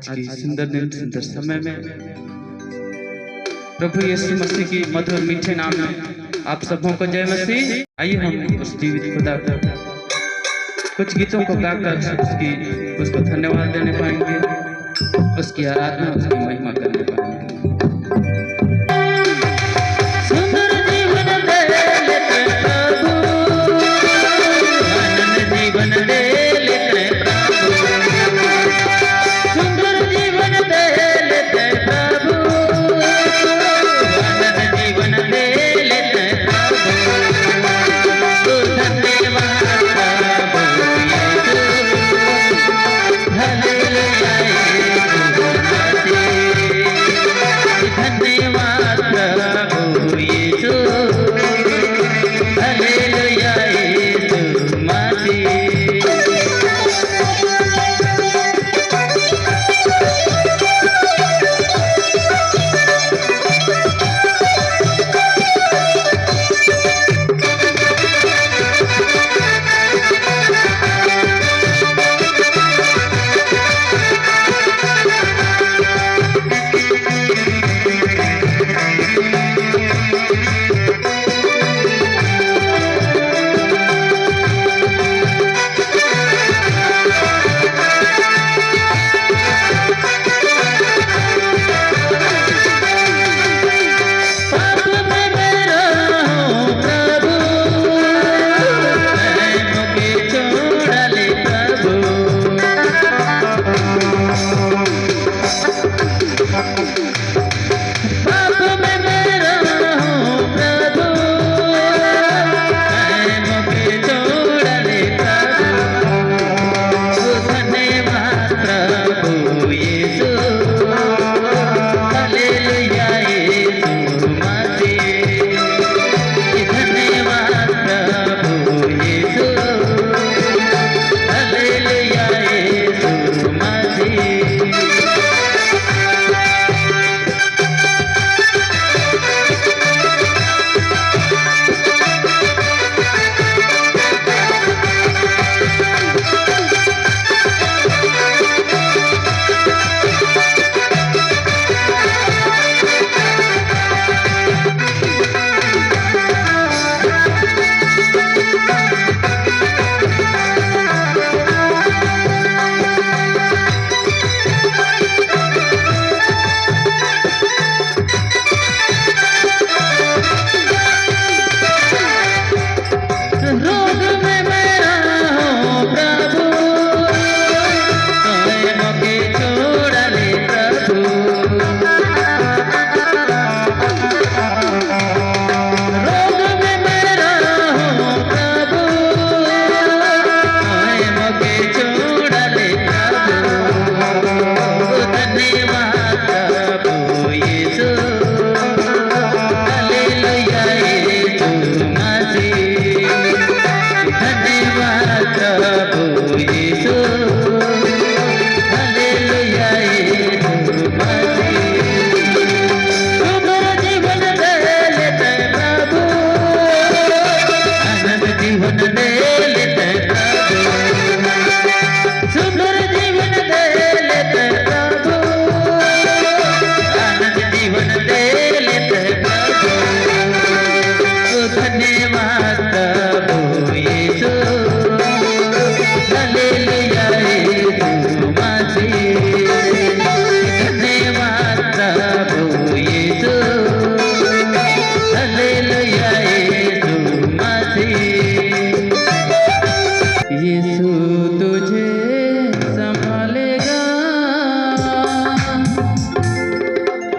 आज की सुंदर दिन सुंदर समय में प्रभु यीशु मसीह की मधुर मीठे नाम में आप सबों को जय मसीह। आइए हम उस जीवित खुदा को कुछ गीतों को गाकर उसको धन्यवाद देने पाएंगे, उसकी आराधना उसकी महिमा करने पाएंगे।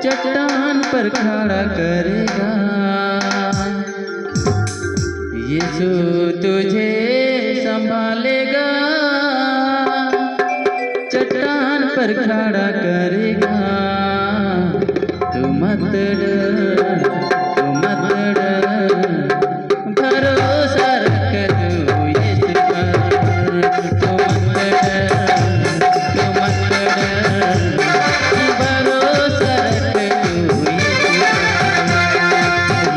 चट्टान पर खड़ा करेगा, यीशु तुझे संभालेगा, चट्टान पर खड़ा करेगा। तू मत डर, तू मत डर, भरोसा रख तू यीशु पर। तू मत डर, तू मत डर, भरोसा रख तू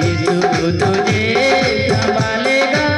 यीशु तुझे संभालेगा।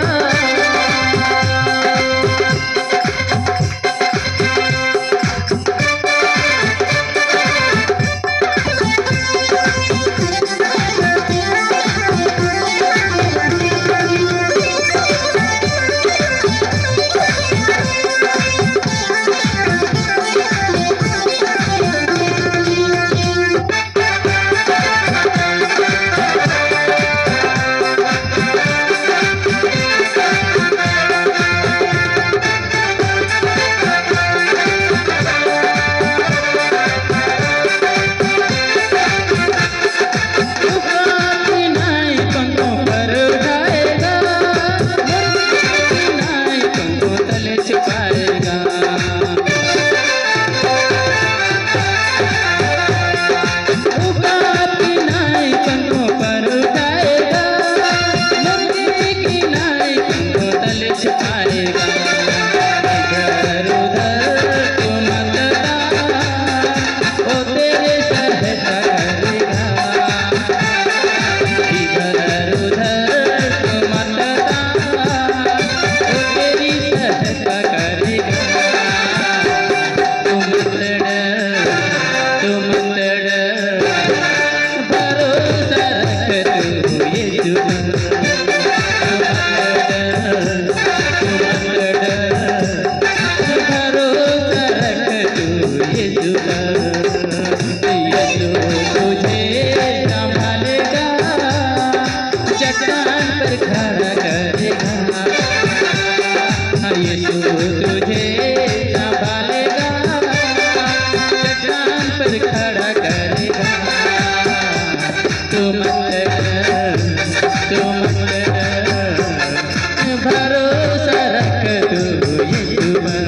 भरोसा रख तू यीशु पर,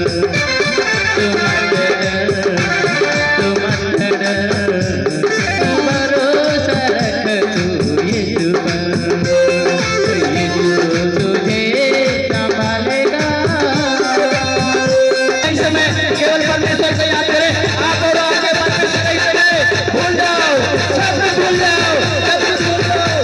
तू मत डर, भरोसा रख तू यीशु पर, यीशु तुझे संभालेगा। इस समय केवल परमेश्वर को याद करें, आप और आपके परमेश्वर नहीं करें, भूल जाओ, सब भूल जाओ, सब भूल जाओ।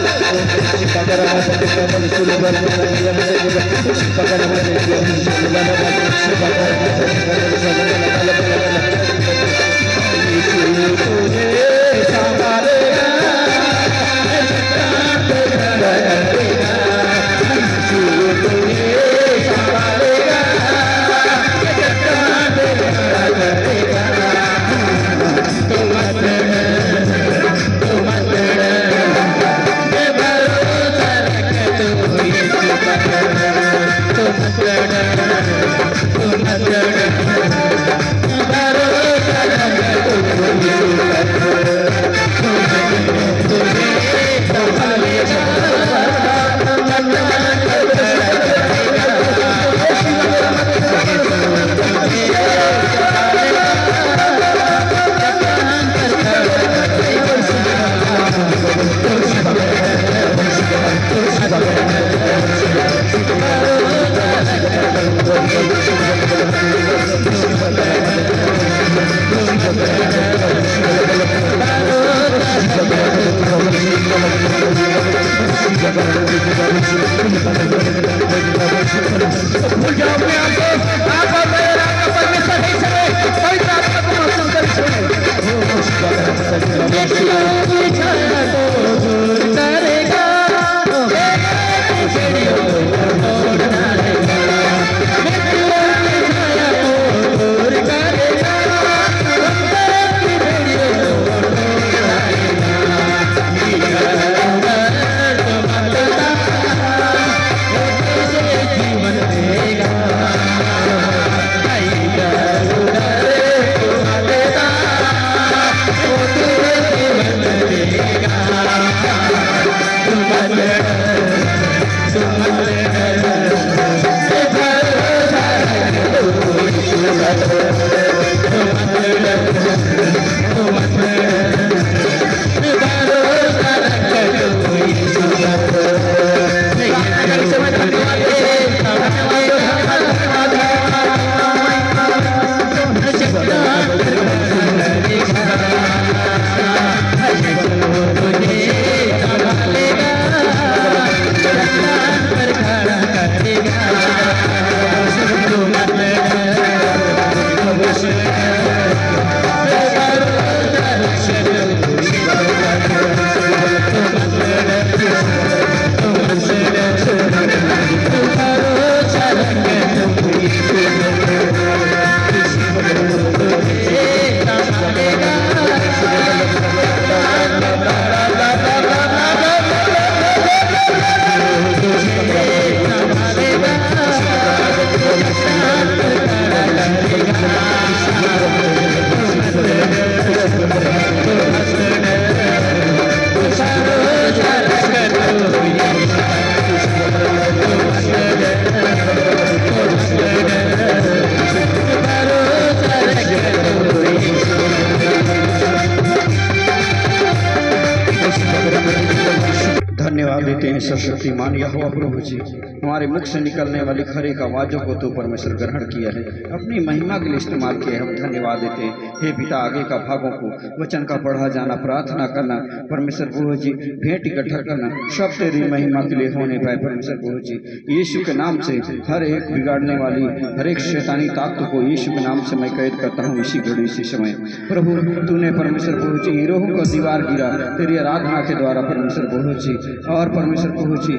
धन्यवाद देते हैं सर्वशक्तिमान यहोवा प्रभु जी, हमारे मुख से निकलने वाली खरे का आवाजों को तो परमेश्वर ग्रहण किया है, अपनी महिमा के लिए इस्तेमाल किया है। हम धन्यवाद देते हैं। हे पिता, आगे का भागों को वचन का पढ़ा जाना, प्रार्थना करना, परमेश्वर प्रभु जी भेंट इकट्ठा करना, सब तेरी महिमा के लिए होने पाए। परमेश्वर प्रभु जी, यीशु के नाम से हर एक बिगाड़ने वाली हर एक शैतानी ताकत को यीशु के नाम से मैं कैद करता हूँ इसी घड़ी इसी समय। प्रभु, तूने परमेश्वर प्रभु जी हीरों का दीवार गिरा तेरी आराधना के द्वारा परमेश्वर प्रभु जी, और परमेश्वर प्रभु जी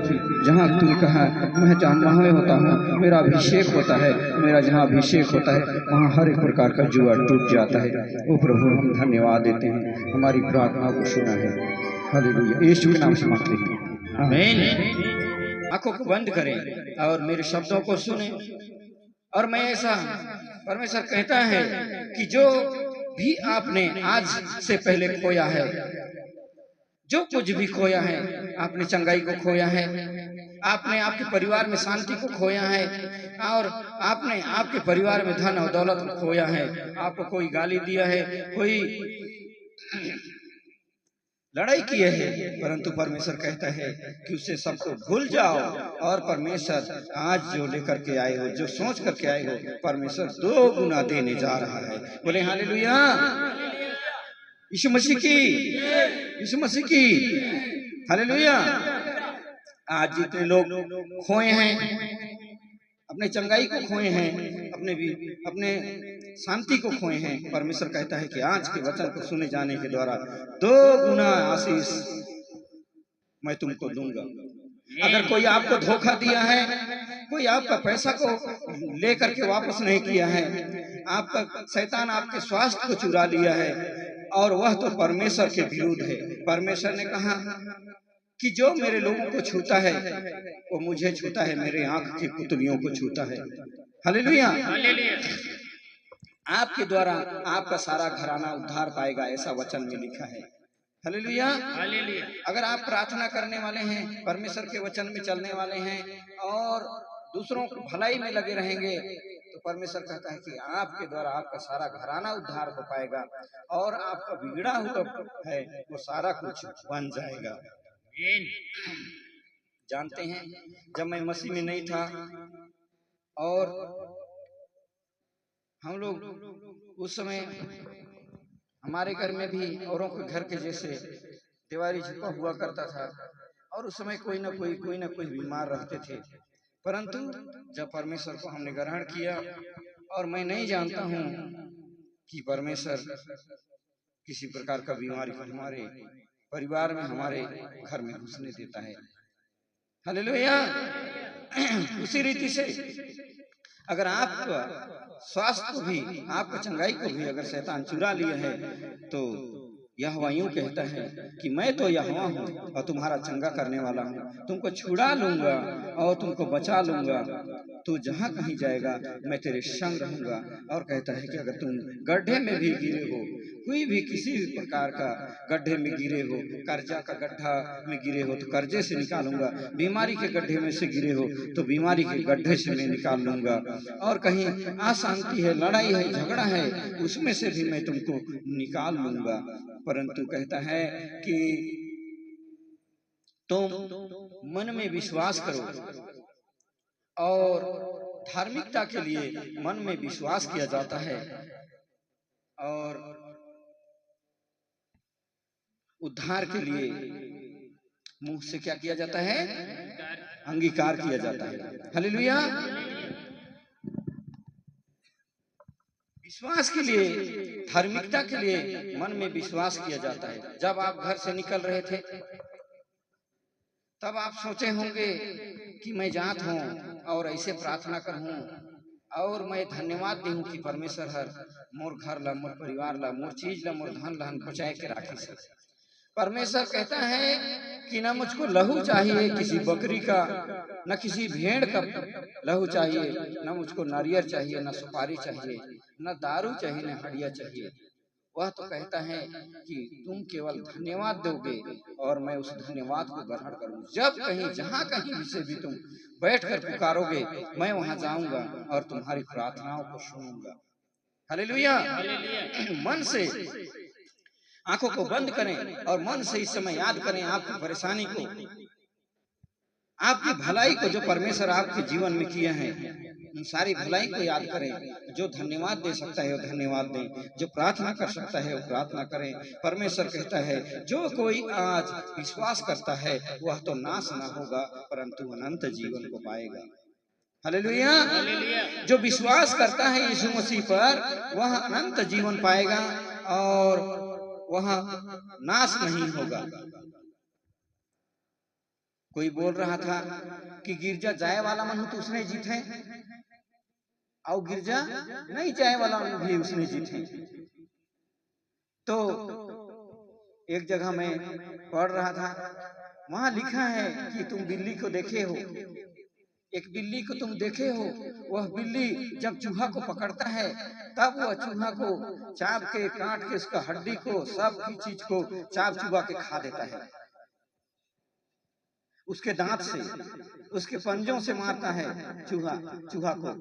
जहाँ तूने कहा मैं जहाँ वहाँ होता हूँ, मेरा अभिषेक होता है, मेरा जहाँ अभिषेक होता है वहाँ हर एक प्रकार का जुआ टूट जाता है। ओ प्रभु, हम धन्यवाद देते हैं, हमारी प्रार्थना को सुना है। हालेलुया, यीशु के नाम से मांगते हैं, आमीन। आंखों को बंद करें और मेरे शब्दों को सुने। और मैं ऐसा, परमेश्वर कहता है कि जो भी आपने आज से पहले खोया है, जो कुछ भी खोया है, आपने चंगाई को खोया है, आपने आपके परिवार में शांति को खोया है, और आपने आपके परिवार में धन और दौलत को खोया है। आपको कोई गाली दिया है, कोई लड़ाई किए है, परंतु परमेश्वर कहता है कि उससे सबको भूल जाओ, और परमेश्वर आज जो लेकर के आए हो, जो सोच करके आए हो, परमेश्वर 2 गुना देने जा रहा है। बोले हालेलुया। यीशु मसीह की, यीशु मसीह की हालेलुया। आज जितने लोग खोए हैं, अपने चंगाई को खोए हैं, अपने शांति को खोए हैं, परमेश्वर कहता है कि आज के वचन को सुने जाने के द्वारा 2 गुना आशीष मैं तुमको दूंगा। अगर कोई आपको धोखा दिया है, कोई आपका पैसा को लेकर के वापस नहीं किया है, आपका शैतान आपके स्वास्थ्य को चुरा लिया है, और वह तो परमेश्वर के विरुद्ध है। परमेश्वर ने कहा कि जो मेरे लोगों को छूता है वो मुझे छूता है, मेरे आंख की पुतलियों को छूता है। हालेलुया। आपके द्वारा आपका सारा घराना उद्धार पाएगा, ऐसा वचन में लिखा है। हालेलुया। अगर आप प्रार्थना करने वाले हैं, परमेश्वर के वचन में चलने वाले हैं, और दूसरों को भलाई में लगे रहेंगे, तो परमेश्वर कहता है कि आपके द्वारा आपका सारा घराना उद्धार हो पाएगा, और आपका बिगड़ा हुआ है वो सारा कुछ बन जाएगा। जानते हैं, जब मैं मसीह में नहीं था, और हम लोग उस समय हमारे घर में भी औरों के घर के जैसे दीवारी झुका हुआ करता था, और उस समय कोई ना कोई बीमार रहते थे। परंतु जब परमेश्वर को हमने ग्रहण किया, और मैं नहीं जानता हूँ कि परमेश्वर किसी प्रकार का बीमारी को हमारे परिवार में, हमारे घर में घुसने देता है। हालेलुया। उसी रीति से अगर आपका स्वास्थ्य को भी, आपका चंगाई को भी अगर शैतान चुरा लिया है, तो यहोवा यूं कहता है कि मैं तो यहोवा हूँ और तुम्हारा चंगा करने वाला हूँ, तुमको छुड़ा लूंगा और तुमको बचा लूंगा। तू जहाँ कहीं जाएगा मैं तेरे संग रहूंगा। और कहता है कि अगर तुम गड्ढे में भी गिरे हो, कोई भी किसी भी प्रकार का गड्ढे में गिरे हो, कर्जा का गड्ढा में गिरे हो तो कर्जे से निकालूंगा, बीमारी के गड्ढे में से गिरे हो तो बीमारी के गड्ढे से मैं निकाल लूंगा, और कहीं अशांति है, लड़ाई है, झगड़ा है, उसमें से भी मैं तुमको निकाल लूंगा। परंतु कहता है कि तुम मन में विश्वास करो, और धार्मिकता के लिए मन में विश्वास किया जाता है, और उद्धार के लिए मुंह से क्या किया जाता है? अंगीकार किया जाता है। हालेलुया। विश्वास के लिए, धार्मिकता के लिए मन में विश्वास किया जाता है। जब आप घर से निकल रहे थे, तब आप सोचे होंगे कि मैं जात हूँ और ऐसे प्रार्थना करूँ, और मैं धन्यवाद दूं कि परमेश्वर हर मोर घर ला, मोर परिवार ला, मोर चीज ला, मोर धन ला बचाए के राखी सर। परमेश्वर कहता है कि न मुझको लहू चाहिए किसी बकरी का, न किसी भेड़ का लहू चाहिए, न मुझको नारियल चाहिए, न सुपारी चाहिए, न दारू चाहिए, न हड़िया चाहिए। वह तो कहता है कि तुम केवल धन्यवाद दोगे और मैं उस धन्यवाद को ग्रहण करूंगा। जब कहीं, जहां कहीं से भी तुम बैठकर पुकारोगे, मैं वहां जाऊंगा और तुम्हारी प्रार्थनाओं को सुनूंगा। हालेलुया। मन से आंखों को बंद करें और मन से इस समय याद करें आपकी परेशानी को, आपकी भलाई को, जो परमेश्वर आपके जीवन में किया है, उन सारी भलाई को याद करें। जो धन्यवाद दे सकता है वो धन्यवाद दें, जो प्रार्थना कर सकता है वो प्रार्थना करें। परमेश्वर कहता है जो कोई आज विश्वास करता है वह तो नाश ना होगा परंतु अनंत जीवन को पाएगा। हालेलुया। जो विश्वास करता है यीशु मसीह पर वह अनंत जीवन पाएगा और वह नाश नहीं होगा। कोई बोल रहा था कि गिरजा जाए वाला मन तो उसने जीते, और गिरजा नहीं जाए वाला मन भी उसने जीते। तो एक जगह में पढ़ रहा था, वहां लिखा है कि तुम बिल्ली को देखे हो, एक बिल्ली को तुम देखे हो, वह बिल्ली जब चूहा को पकड़ता है तब वह चूहा को चाप के काट के उसका हड्डी को सब की चीज को चाप चुबा के खा देता है, उसके दांत से उसके पंजों से मारता है चूहा को।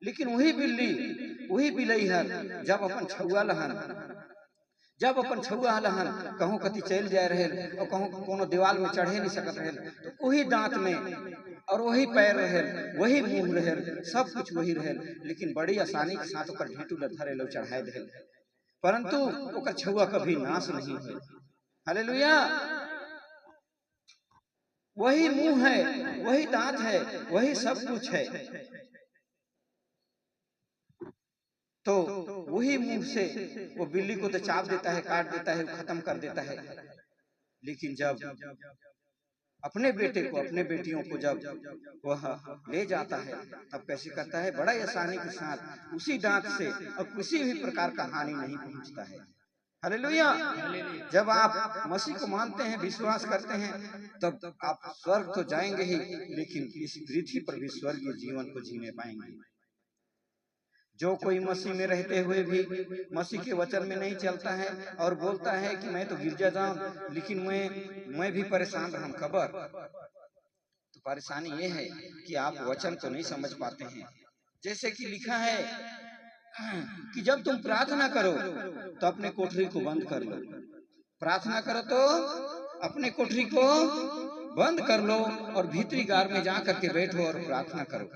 लेकिन वही बिलैहर जब अपन छुआ लहन कहूँ कति चल जाए रहे और कहूँ कोनो दीवाल में चढ़े नहीं सकत रहे, तो वही दांत में और वही पैर रहे, वही मुंह रहे, सब कुछ वही रहे, लेकिन बड़ी आसानी के साथ ओकर ढेटू ल धरे लो चढ़ाए दे, परंतु ओकर छुआ कभी नाश नहीं हुए। हालेलुया। वही मुंह है, वही दांत है, वही सब कुछ है, तो वही मुंह से वो बिल्ली को तो चाप देता है, काट देता है, खत्म कर देता है। लेकिन जब अपने बेटे को, अपने बेटियों को जब वह ले जाता है तब कैसे करता है, बड़ा आसानी के साथ उसी दांत से और किसी भी प्रकार का हानि नहीं पहुंचता है। हालेलुया। जब आप मसीह को मानते हैं, विश्वास करते हैं, तब आप स्वर्ग तो जाएंगे ही, लेकिन इस पृथ्वी पर भी स्वर्गीय जीवन को जीने पाएंगे। जो कोई मसीह में रहते हुए भी मसीह के वचन में नहीं चलता है और बोलता है कि मैं तो गिरजा जाऊं, लेकिन मैं भी परेशान रहूं खबर, तो परेशानी ये है कि आप वचन को नहीं समझ पाते हैं। जैसे कि लिखा है कि जब तुम प्रार्थना करो तो अपने कोठरी को बंद कर लो, प्रार्थना करो तो अपने कोठरी को बंद कर लो और भीतरी गार में जा करके बैठो और प्रार्थना करो।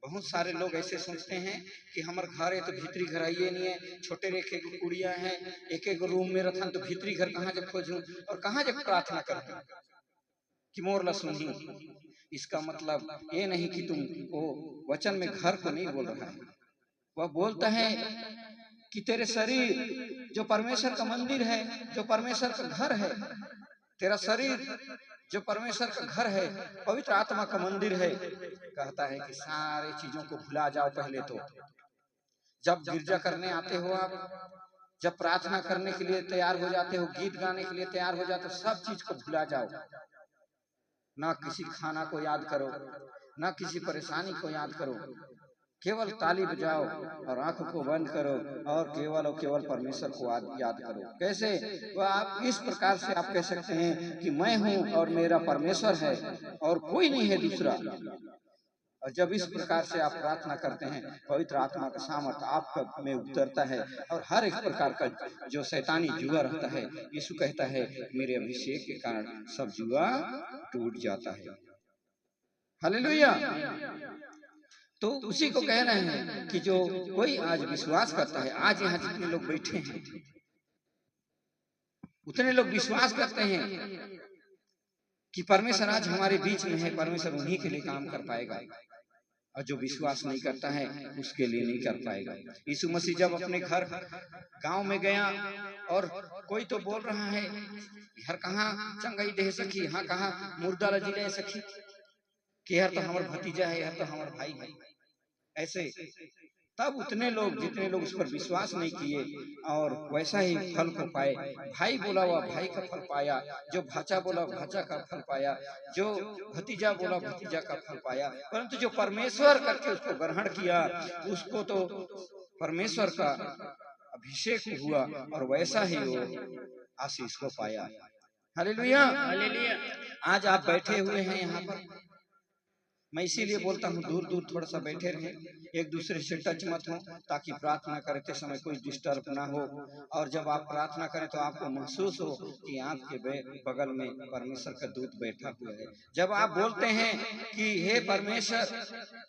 बहुत सारे लोग ऐसे सोचते हैं कि हमारे घर है तो भीतरी घर आइए नहीं है, छोटे रेखे की कुड़िया है, एक एक रूम में रखन तो भीतरी घर कहाँ जब खोजूं और कहाँ जब प्रार्थना करूं कि मोर ला सुनही। इसका मतलब ये नहीं कि तुम वो वचन में घर को नहीं बोल रहा है, वह बोलता है कि तेरे शरीर जो परमेश्वर का मंदिर है, जो परमेश्वर का घर है, तेरा शरीर जो परमेश्वर का घर है, पवित्र आत्मा का मंदिर है। कहता है कि सारे चीजों को भुला जाओ। पहले तो जब गिरजा करने आते हो आप, जब प्रार्थना करने के लिए तैयार हो जाते हो, गीत गाने के लिए तैयार हो जाते हो, सब चीज को भुला जाओ। ना किसी खाना को याद करो, ना किसी परेशानी को याद करो, केवल ताली बजाओ और आंखों को बंद करो और केवल परमेश्वर को याद करो। कैसे? तो आप इस प्रकार से आप कह सकते हैं कि मैं हूं और मेरा परमेश्वर है और कोई नहीं है दूसरा। और जब इस प्रकार से आप प्रार्थना करते हैं, पवित्र आत्मा का सामर्थ आप में उतरता है और हर एक प्रकार का जो शैतानी जुआ रहता है, यीशु कहता है मेरे अभिषेक के कारण सब जुआ टूट जाता है। हालेलुया। तो उसी को कह रहे हैं कि जो कोई आज विश्वास करता है, आज यहाँ जितने लोग बैठे हैं उतने लोग विश्वास करते हैं कि परमेश्वर आज हमारे बीच में है, परमेश्वर उन्हीं के लिए काम कर पाएगा, और जो विश्वास नहीं करता है उसके लिए नहीं कर पाएगा। यीशु मसीह जब अपने घर गांव में गया और कोई तो बोल रहा है हर कहाँ चंगाई दे सकी, हाँ कहाँ मुर्दा लजी ले सकी, कि हर तो हमारा भतीजा है, हर तो हमारा भाई है। ऐसे तब उतने लोग जितने लोग उस पर विश्वास नहीं किए और वैसा ही फल को पाए। भाई बोला हुआ भाई का फल पाया, जो भाचा बोला भाचा का फल पाया, जो भतीजा बोला भतीजा का फल पाया। परंतु जो परमेश्वर करके उसको ग्रहण किया, उसको तो परमेश्वर का अभिषेक हुआ और वैसा ही वो आशीष को पाया। हालेलुया। आज आप बैठे हुए हैं यहाँ पर, मैं इसीलिए बोलता हूँ दूर दूर थोड़ा सा बैठे रहें, एक दूसरे से टच मत हो, ताकि प्रार्थना करते समय कोई डिस्टर्ब ना हो। और जब आप प्रार्थना करें तो आपको महसूस हो कि आपके बगल में परमेश्वर का दूत बैठा हुआ है। जब आप बोलते हैं कि हे परमेश्वर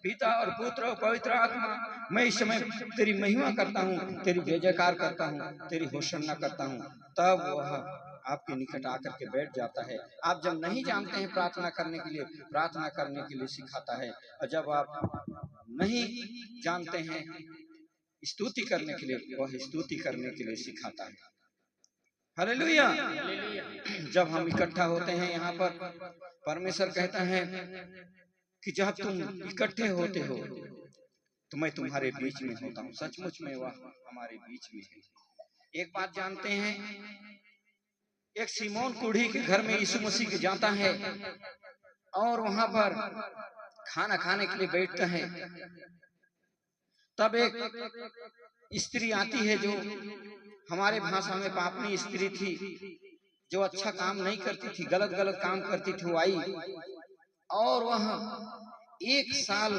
पिता और पुत्र और पवित्र आत्मा, मैं इस समय तेरी महिमा करता हूँ, तेरी जय जयकार करता हूँ, तेरी होशन्ना करता हूँ, तब वह आपके निकट आकर के बैठ जाता है। आप जब नहीं जानते हैं प्रार्थना करने के लिए, प्रार्थना करने के लिए सिखाता है, और जब आप नहीं जानते हैं स्तुति करने के लिए, वह स्तुति करने के लिए सिखाता है। हालेलुया। जब हम इकट्ठा होते हैं यहाँ पर, परमेश्वर कहता है कि जब तुम इकट्ठे होते हो तो मैं तुम्हारे बीच में होता हूँ। सचमुच में वह हमारे बीच में है। एक बात जानते हैं, एक सिमोन कुढ़ी के घर में यीशु मसीह के जाता है और वहां पर खाना खाने के लिए बैठते हैं, तब एक स्त्री आती है जो हमारे भाषा में पापनी स्त्री थी, जो अच्छा काम नहीं करती थी, गलत गलत काम करती थी। वो आई और वह 1 साल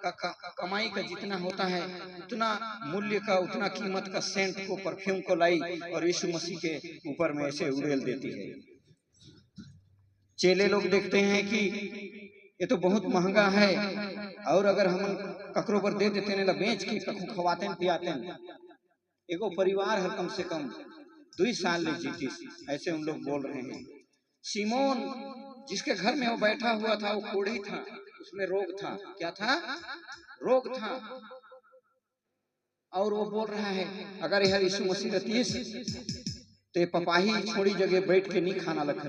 का कमाई का जितना होता है उतना मूल्य का, उतना कीमत का सेंट को, परफ्यूम को लाई और यीशु मसीह के ऊपर में ऐसे उड़ेल देती है। चेले लोग देखते हैं कि ये तो बहुत महंगा है, और अगर हम ककरों पर दे देते ना बेच के कखू खवाते पियाते, एगो परिवार है कम से कम 2 साल ले जीती, ऐसे उन लोग बोल रहे हैं। सिमोन जिसके घर में वो बैठा हुआ था वो कोढ़ी था, उसमें रोग था। क्या था? रोग था। और वो बोल रहा है अगर यह यीशु मसीह रहती तो पपाही छोड़ी जगह बैठ के नहीं खाना लगती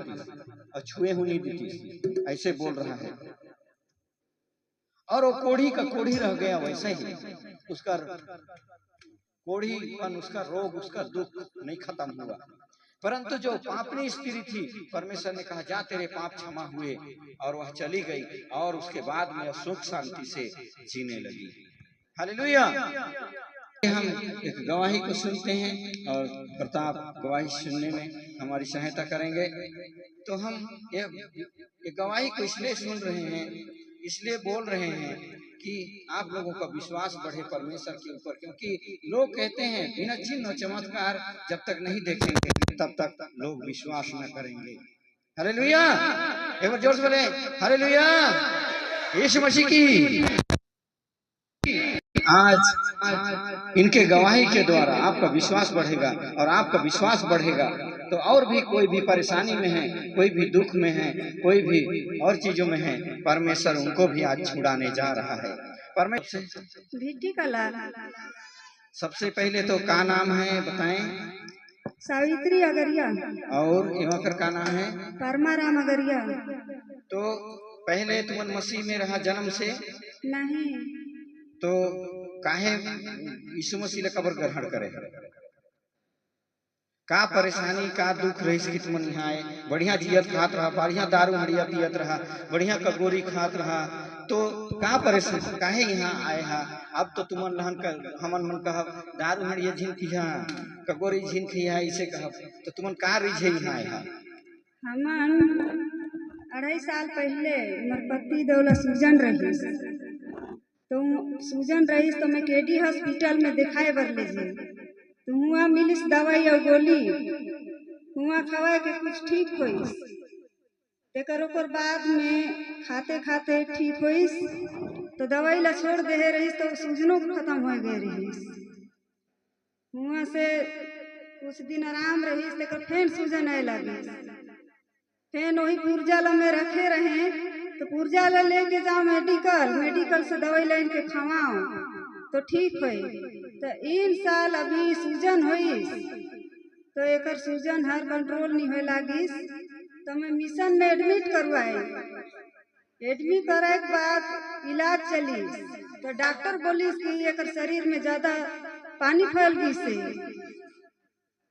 और छुए हुई नहीं देती, ऐसे बोल रहा है। और वो कोढ़ी का कोढ़ी रह गया वैसे ही, उसका कोढ़ीपन, उसका रोग, उसका दुख नहीं खत्म हुआ। परंतु जो पापनी स्त्री थी, परमेश्वर ने कहा जा तेरे पाप क्षमा हुए, और वह चली गई और उसके बाद में सुख शांति से जीने लगी। हालेलुया। हम एक गवाही को सुनते हैं और प्रताप गवाही सुनने में हमारी सहायता करेंगे। तो हम ये गवाही को इसलिए सुन रहे हैं, इसलिए बोल रहे हैं कि आप लोगों का विश्वास बढ़े परमेश्वर के ऊपर, क्योंकि लोग कहते हैं बिना चिन्ह और चमत्कार जब तक नहीं देखेंगे तब तक लोग विश्वास न करेंगे। हालेलुया। एक बार जोर से बोले हालेलुया। यीशु मसीह की। आज इनके गवाही के द्वारा आपका विश्वास बढ़ेगा, और आपका विश्वास बढ़ेगा तो और भी कोई भी परेशानी में है, कोई भी दुख में है, कोई भी और चीजों में है, परमेश्वर उनको भी आज छुड़ाने जा रहा है। परमेश्वर सबसे पहले तो का नाम है बताएं? सावित्री अगरिया। और एवं का नाम है? परमाराम अगरिया। तो पहले तुम मसीह में रहा जन्म से? नहीं। तो काहे यीशु मसीह ने कब्र ग्रहण करे? का परेशानी का दुख रही कि तुम यहाँ आए? बढ़िया जियत खात रहा, बढ़िया दारू हड़िया पियत रहा, बढ़िया कगोरी खात रहा, तो का परेशानी काहे यहाँ आए हा? अब तो तुम लहन कर हमन मन कहब दारू हड़िया झिन खिया, कगोरी झिन खिया, इसे कहब तो तुमन का रिझे यहाँ आए हा? हमन 2.5 साल पहले मोर पति दौला सूजन रही, तो सूजन रही तो मैं केडी हॉस्पिटल में दिखाए बर ले गई। तो हुआ मिलिस दवाई और गोली, हुआ खवा के कुछ ठीक होइस। तेकर ओकर बाद में खाते खाते ठीक होइस, तो दवाई ला छोड़ दे रही तो सूजनों खत्म हो गए रही। हुआ से कुछ दिन आराम रही, तेकर फेन सूजन आए लगी। फेन वही पुर्जा ला में रखे रहे, तो पुर्जा ला लेके जाओ मेडिकल से दवाई लाइन के खवाओ तो ठीक होई। तो 1 साल अभी सूजन होइस, तो एकर सूजन हर कंट्रोल नहीं होए लागिस। तो मैं मिशन में एडमिट करवाए। एडमिट कराए के बाद इलाज चली, तो डॉक्टर बोली कि एकर शरीर में ज्यादा पानी फैल गई से।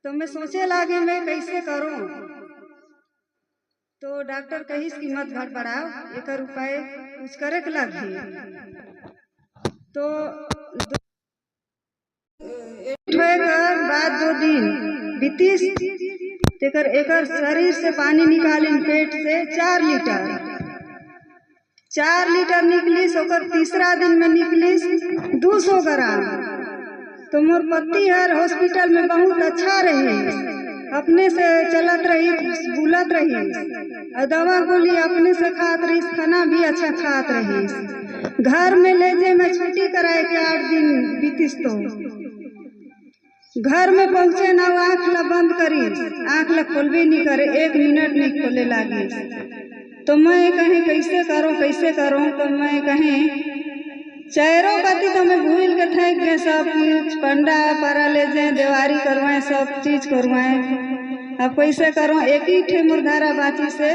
तो मैं सोचे लागे मैं कैसे करूं, तो डॉक्टर कहिस कि मत घबराओ, एकर उपाय कुछ करे के लगी। तो बाद 2 दिन बीतीस, एकर शरीर से पानी निकाली पेट से 4 लीटर निकलिस। ओकर तीसरा दिन में निकलिस 200 ग्राम। तो मोर पति हर हॉस्पिटल में बहुत अच्छा रही, अपने से चलत रही, बुलत रही, और दवा गोली अपने से खात रही, खाना भी अच्छा खात रही। घर में ले जे मैं छुट्टी कराए के 8 दिन बीतीस, तो घर में पहुंचे ना आँख ला बंद करी, आँख ला खोलबे नहीं करे, 1 मिनट नहीं खोले लागी। तो मैं कहें कैसे करूं, तो मैं कहें चेहरों कती तो मैं भूल के थक गए, सब कुछ पंडा परा ले जाए, देवारी करवाएं, सब चीज करवाएं। अब कैसे करूं, एक ही ठे मुर्दारा बाची से,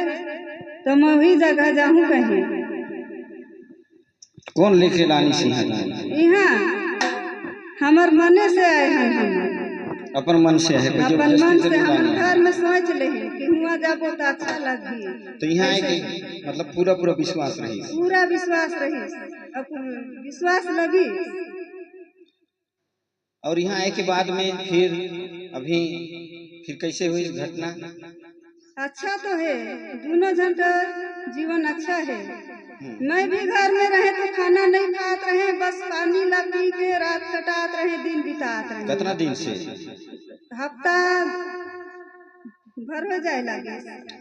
तो मैं वही जगह जाऊं कहीं। कौन लेके लानी सी? यहाँ हमार मने से आए हैं हम। अपन मन से है, कोई अपन जबरदस्ती मन तो से नहीं हम लानी है। घर में सोच ले कि हुआ जाबो तो अच्छा लगी। तो यहाँ है कि मतलब पूरा पूरा विश्वास रही। पूरा विश्वास रही, विश्वास लगी। और यहाँ आए के बाद में फिर कैसे हुई इस घटना? अच्छा तो है, दोनों जन का जीवन अच्छा है। मैं भी घर में रहे तो खाना नहीं खात रहे, बस पानी ला पी के रात कटात रहे, दिन बितात रहे। कितना दिन से? हफ्ता भर हो जाए लगे।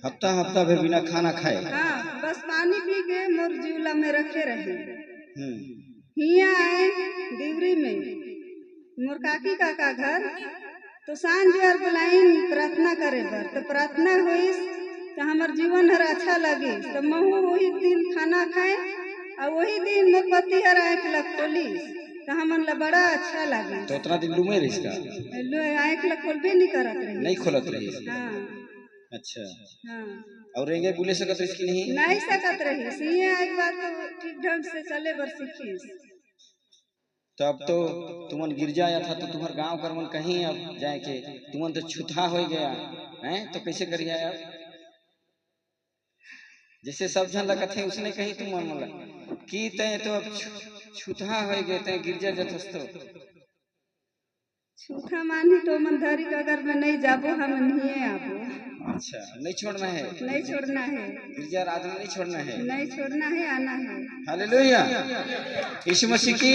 हफ्ता भर बिना खाना खाए? हाँ, बस पानी पी के मोर झूला में रखे रहे। हम्म। हिया आए देवरी में मोर काकी काका घर, तो सांझ और बुलाइन प्रार्थना करे बर। तो प्रार्थना हुई तो हमार जीवन हर अच्छा लगे। तो महू वही दिन खाना खाए और वही दिन मोर पति हर आँख लग खोली, तो हमन ला बड़ा अच्छा लगे। तो उतना दिन लूमे रही इसका? आँख लग खोलबे नहीं करत रही। नहीं खोलत रही? हाँ। अच्छा। हाँ। और रेंगे बोले सकत रही इसकी नहीं? नहीं सकत रही। सीए एक बात तो ठीक ढंग से चले बर सीखी। तो अब तो तुमन गिरजा आया था तो तुम्हारे गांव कर मन कहीं अब जाए के तुमन तो छुथा हो गया हैं, तो कैसे करिए अब? जैसे सब जन लगा थे उसने कहीं तुम मन की तय तो अब छुथा हो गए, तय गिरजा जथस तो छूथा मानी तो मन धरी अगर में नहीं जाबो, हम नहीं आबो। अच्छा, नहीं छोड़ना है? नहीं छोड़ना है, गिरजा आराधना नहीं छोड़ना है? नहीं छोड़ना है, आना है। हालेलुया। यीशु मसीह की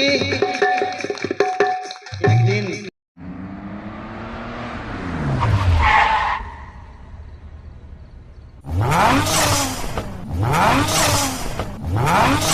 एक दिन Ah!